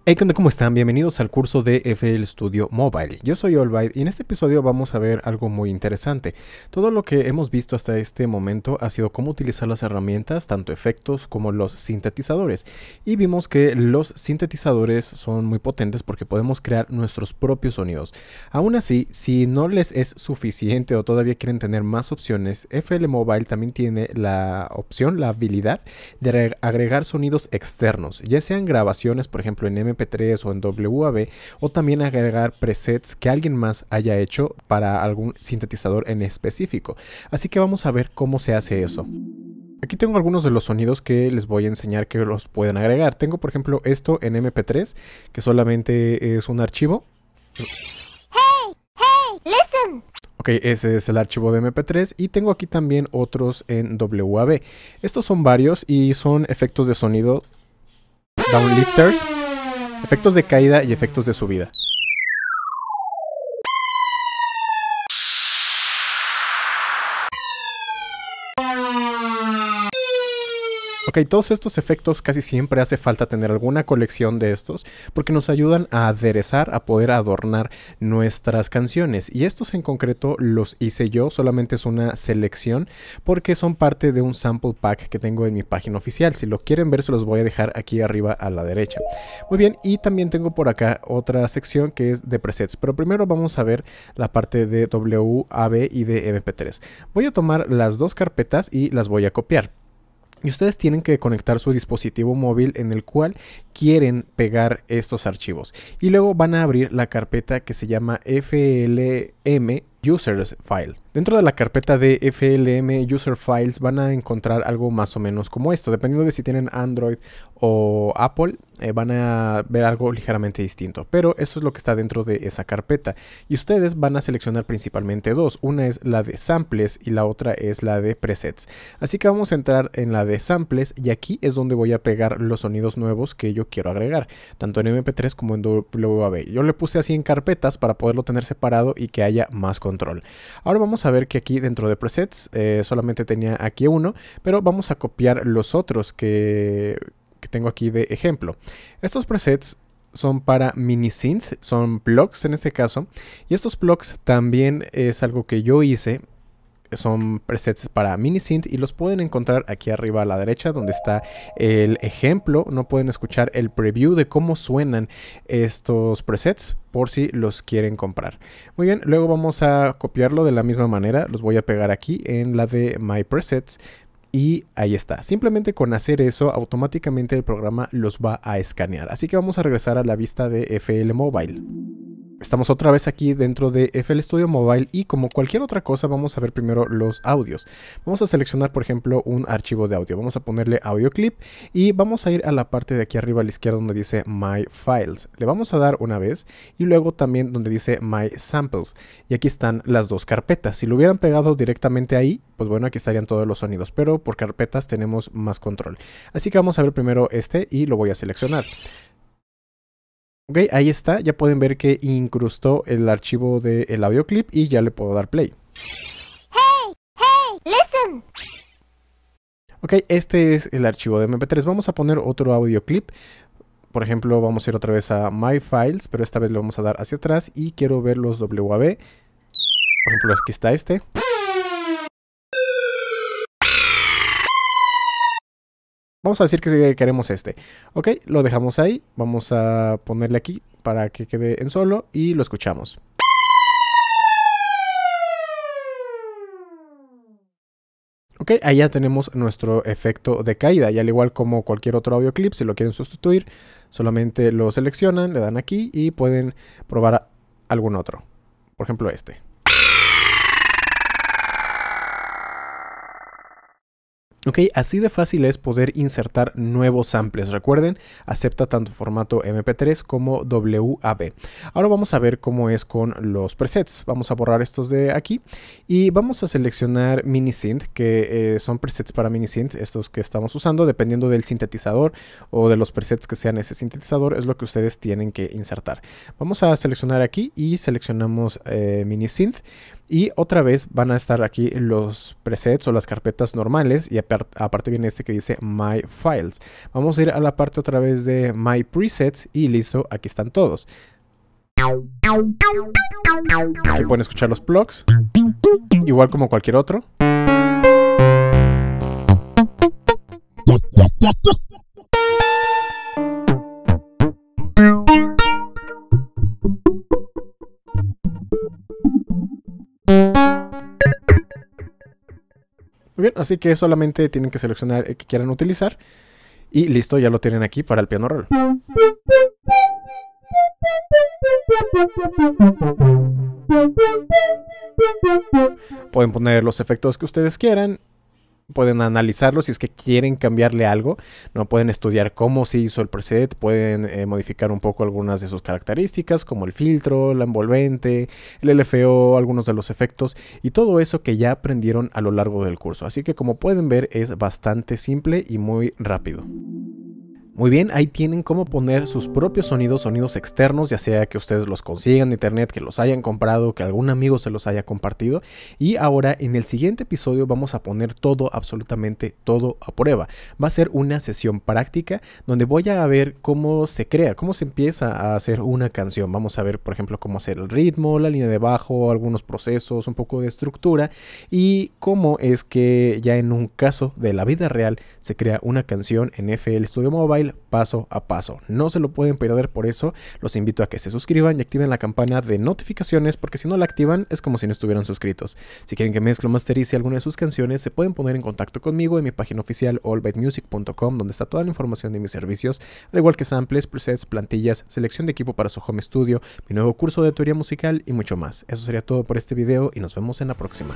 Hey, ¿qué onda? ¿Cómo están? Bienvenidos al curso de FL Studio Mobile. Yo soy Allbyte y en este episodio vamos a ver algo muy interesante. Todo lo que hemos visto hasta este momento ha sido cómo utilizar las herramientas, tanto efectos como los sintetizadores. Y vimos que los sintetizadores son muy potentes porque podemos crear nuestros propios sonidos. Aún así, si no les es suficiente o todavía quieren tener más opciones, FL Mobile también tiene la opción, la habilidad de agregar sonidos externos, ya sean grabaciones, por ejemplo en MP3 o en WAV, o también agregar presets que alguien más haya hecho para algún sintetizador en específico. Así que vamos a ver cómo se hace eso. Aquí tengo algunos de los sonidos que les voy a enseñar que los pueden agregar. Tengo por ejemplo esto en MP3, que solamente es un archivo. Hey, listen. Ok, ese es el archivo de MP3 y tengo aquí también otros en WAV. Estos son varios y son efectos de sonido, downlifters, efectos de caída y efectos de subida. Ok, todos estos efectos casi siempre hace falta tener alguna colección de estos porque nos ayudan a aderezar, a poder adornar nuestras canciones. Y estos en concreto los hice yo, solamente es una selección porque son parte de un sample pack que tengo en mi página oficial. Si lo quieren ver se los voy a dejar aquí arriba a la derecha. Muy bien, y también tengo por acá otra sección que es de presets, pero primero vamos a ver la parte de WAV y de MP3. Voy a tomar las dos carpetas y las voy a copiar. Y ustedes tienen que conectar su dispositivo móvil en el cual quieren pegar estos archivos. Y luego van a abrir la carpeta que se llama FLM Users File. Dentro de la carpeta de FLM User Files van a encontrar algo más o menos como esto. Dependiendo de si tienen Android o Apple, van a ver algo ligeramente distinto. Pero eso es lo que está dentro de esa carpeta. Y ustedes van a seleccionar principalmente dos. Una es la de samples y la otra es la de presets. Así que vamos a entrar en la de samples y aquí es donde voy a pegar los sonidos nuevos que yo quiero agregar, tanto en MP3 como en WAV. Yo le puse así en carpetas para poderlo tener separado y que haya más control. Ahora vamos a ver que aquí dentro de presets solamente tenía aquí uno, pero vamos a copiar los otros que tengo aquí de ejemplo. Estos presets son para Minisynth, son plugs en este caso, y estos plugs también es algo que yo hice. Son presets para Minisynth y los pueden encontrar aquí arriba a la derecha donde está el ejemplo. No pueden escuchar el preview de cómo suenan estos presets por si los quieren comprar. Muy bien, luego vamos a copiarlo de la misma manera. Los voy a pegar aquí en la de My Presets. Y ahí está. Simplemente con hacer eso, automáticamente el programa los va a escanear. Así que vamos a regresar a la vista de FL Mobile. Estamos otra vez aquí dentro de FL Studio Mobile y como cualquier otra cosa vamos a ver primero los audios. Vamos a seleccionar por ejemplo un archivo de audio. Vamos a ponerle audio clip y vamos a ir a la parte de aquí arriba a la izquierda donde dice My Files. Le vamos a dar una vez y luego también donde dice My Samples. Y aquí están las dos carpetas. Si lo hubieran pegado directamente ahí, pues bueno, aquí estarían todos los sonidos. Pero por carpetas tenemos más control. Así que vamos a ver primero este y lo voy a seleccionar. Ok, ahí está, ya pueden ver que incrustó el archivo del audio clip y ya le puedo dar play. Hey, listen. Ok, este es el archivo de MP3. Vamos a poner otro audio clip. Por ejemplo, vamos a ir otra vez a My Files, pero esta vez le vamos a dar hacia atrás y quiero ver los WAV. Por ejemplo, aquí está este. Vamos a decir que queremos este. Ok, lo dejamos ahí. Vamos a ponerle aquí para que quede en solo y lo escuchamos. Ok, ahí ya tenemos nuestro efecto de caída. Y al igual como cualquier otro audio clip, si lo quieren sustituir, solamente lo seleccionan, le dan aquí y pueden probar algún otro. Por ejemplo este. Ok, así de fácil es poder insertar nuevos samples. Recuerden, acepta tanto formato MP3 como WAV. Ahora vamos a ver cómo es con los presets. Vamos a borrar estos de aquí y vamos a seleccionar Minisynth, que son presets para Minisynth, estos que estamos usando, dependiendo del sintetizador o de los presets que sean ese sintetizador, es lo que ustedes tienen que insertar. Vamos a seleccionar aquí y seleccionamos Minisynth. Y otra vez van a estar aquí los presets o las carpetas normales y aparte viene este que dice My Files. Vamos a ir a la parte otra vez de My Presets y listo, aquí están todos. Aquí pueden escuchar los plugs, igual como cualquier otro. Muy bien, así que solamente tienen que seleccionar el que quieran utilizar y listo, ya lo tienen aquí para el piano roll. Pueden poner los efectos que ustedes quieran. Pueden analizarlos si es que quieren cambiarle algo, ¿no? Pueden estudiar cómo se hizo el preset, pueden modificar un poco algunas de sus características, como el filtro, la envolvente, el LFO, algunos de los efectos y todo eso que ya aprendieron a lo largo del curso. Así que como pueden ver es bastante simple y muy rápido. Muy bien, ahí tienen cómo poner sus propios sonidos externos, ya sea que ustedes los consigan en internet, que los hayan comprado, que algún amigo se los haya compartido. Y ahora en el siguiente episodio vamos a poner todo, absolutamente todo a prueba. Va a ser una sesión práctica donde voy a ver cómo se crea, cómo se empieza a hacer una canción. Vamos a ver, por ejemplo, cómo hacer el ritmo, la línea de bajo, algunos procesos, un poco de estructura y cómo es que ya en un caso de la vida real se crea una canción en FL Studio Mobile paso a paso. No se lo pueden perder, por eso los invito a que se suscriban y activen la campana de notificaciones, porque si no la activan es como si no estuvieran suscritos. Si quieren que mezcle o masterice alguna de sus canciones, se pueden poner en contacto conmigo en mi página oficial allbytemusic.com, donde está toda la información de mis servicios, al igual que samples, presets, plantillas, selección de equipo para su home studio, mi nuevo curso de teoría musical y mucho más. Eso sería todo por este video y nos vemos en la próxima.